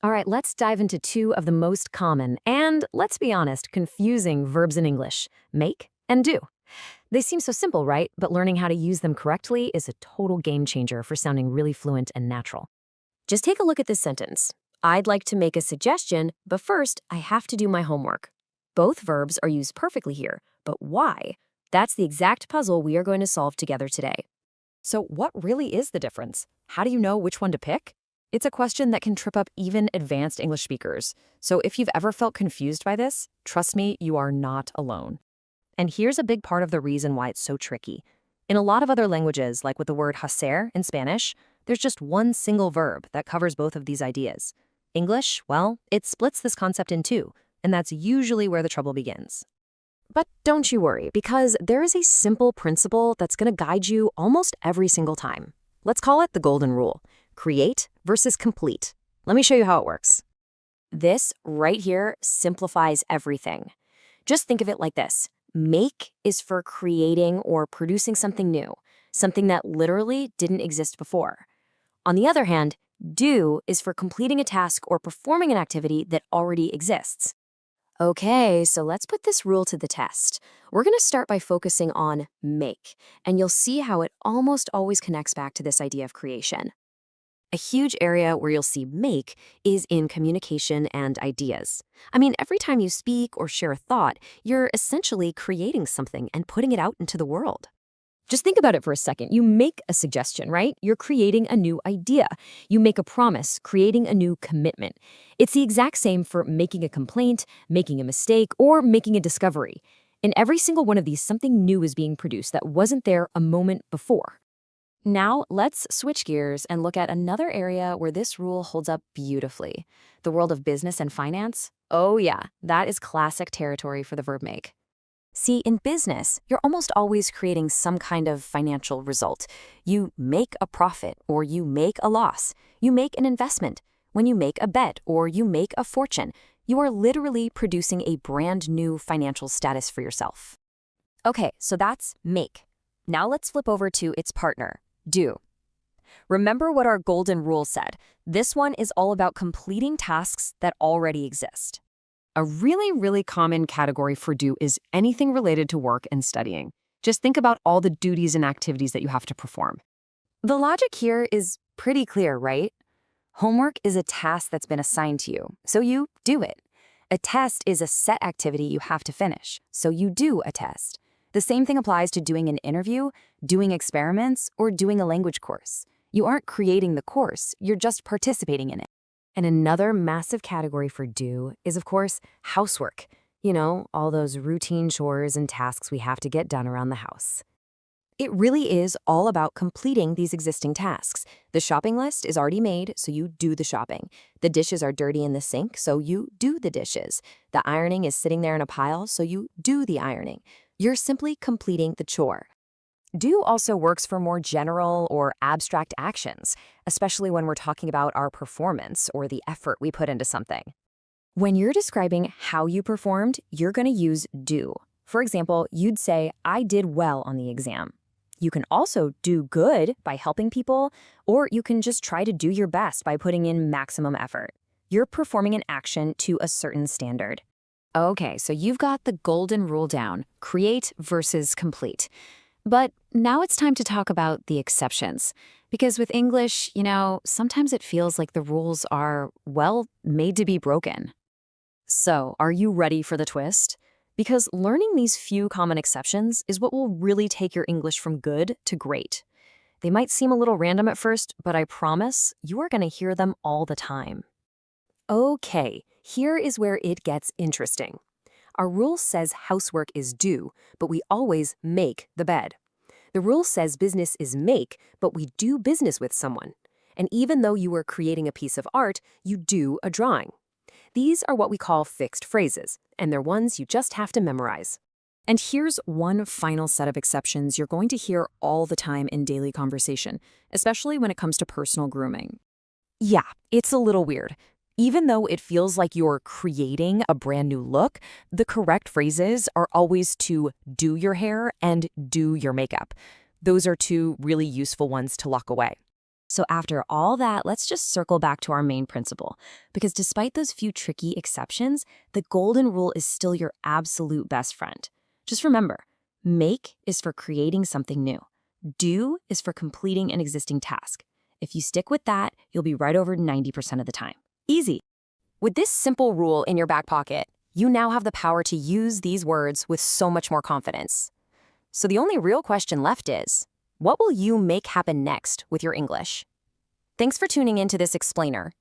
All right, let's dive into two of the most common and, let's be honest, confusing verbs in English: make and do. They seem so simple, right? But learning how to use them correctly is a total game changer for sounding really fluent and natural. Just take a look at this sentence. I'd like to make a suggestion, but first I have to do my homework. Both verbs are used perfectly here, but why? That's the exact puzzle we are going to solve together today. So what really is the difference? How do you know which one to pick? It's a question that can trip up even advanced English speakers. So if you've ever felt confused by this, trust me, you are not alone. And here's a big part of the reason why it's so tricky. In a lot of other languages, like with the word hacer in Spanish, there's just one single verb that covers both of these ideas. English, well, it splits this concept in two, and that's usually where the trouble begins. But don't you worry, because there is a simple principle that's going to guide you almost every single time. Let's call it the golden rule: create versus complete. Let me show you how it works. This right here simplifies everything. Just think of it like this. Make is for creating or producing something new, something that literally didn't exist before. On the other hand, do is for completing a task or performing an activity that already exists. Okay, so let's put this rule to the test. We're going to start by focusing on make, and you'll see how it almost always connects back to this idea of creation. A huge area where you'll see make is in communication and ideas. I mean, every time you speak or share a thought, you're essentially creating something and putting it out into the world. Just think about it for a second. You make a suggestion, right? You're creating a new idea. You make a promise, creating a new commitment. It's the exact same for making a complaint, making a mistake, or making a discovery. In every single one of these, something new is being produced that wasn't there a moment before. Now, let's switch gears and look at another area where this rule holds up beautifully: the world of business and finance. Oh yeah, that is classic territory for the verb make. See, in business, you're almost always creating some kind of financial result. You make a profit or you make a loss. You make an investment. When you make a bet or you make a fortune, you are literally producing a brand new financial status for yourself. Okay, so that's make. Now let's flip over to its partner, do. Remember what our golden rule said. This one is all about completing tasks that already exist. A really common category for do is anything related to work and studying. Just think about all the duties and activities that you have to perform. The logic here is pretty clear, right? Homework is a task that's been assigned to you, so you do it. A test is a set activity you have to finish, so you do a test. The same thing applies to doing an interview, doing experiments, or doing a language course. You aren't creating the course, you're just participating in it. And another massive category for do is, of course, housework. You know, all those routine chores and tasks we have to get done around the house. It really is all about completing these existing tasks. The shopping list is already made, so you do the shopping. The dishes are dirty in the sink, so you do the dishes. The ironing is sitting there in a pile, so you do the ironing. You're simply completing the chore. Do also works for more general or abstract actions, especially when we're talking about our performance or the effort we put into something. When you're describing how you performed, you're going to use do. For example, you'd say, I did well on the exam. You can also do good by helping people, or you can just try to do your best by putting in maximum effort. You're performing an action to a certain standard. Okay, so you've got the golden rule down: create versus complete. But now it's time to talk about the exceptions. Because with English, sometimes it feels like the rules are, well, made to be broken. So, are you ready for the twist? Because learning these few common exceptions is what will really take your English from good to great. They might seem a little random at first, but I promise you are going to hear them all the time. Okay, here is where it gets interesting. Our rule says housework is do, but we always make the bed. The rule says business is make, but we do business with someone. And even though you are creating a piece of art, you do a drawing. These are what we call fixed phrases, and they're ones you just have to memorize. And here's one final set of exceptions you're going to hear all the time in daily conversation, especially when it comes to personal grooming. Yeah, it's a little weird. Even though it feels like you're creating a brand new look, the correct phrases are always to do your hair and do your makeup. Those are two really useful ones to lock away. So after all that, let's just circle back to our main principle. Because despite those few tricky exceptions, the golden rule is still your absolute best friend. Just remember, make is for creating something new. Do is for completing an existing task. If you stick with that, you'll be right over 90% of the time. Easy. With this simple rule in your back pocket, you now have the power to use these words with so much more confidence. So the only real question left is, what will you make happen next with your English? Thanks for tuning in to this explainer.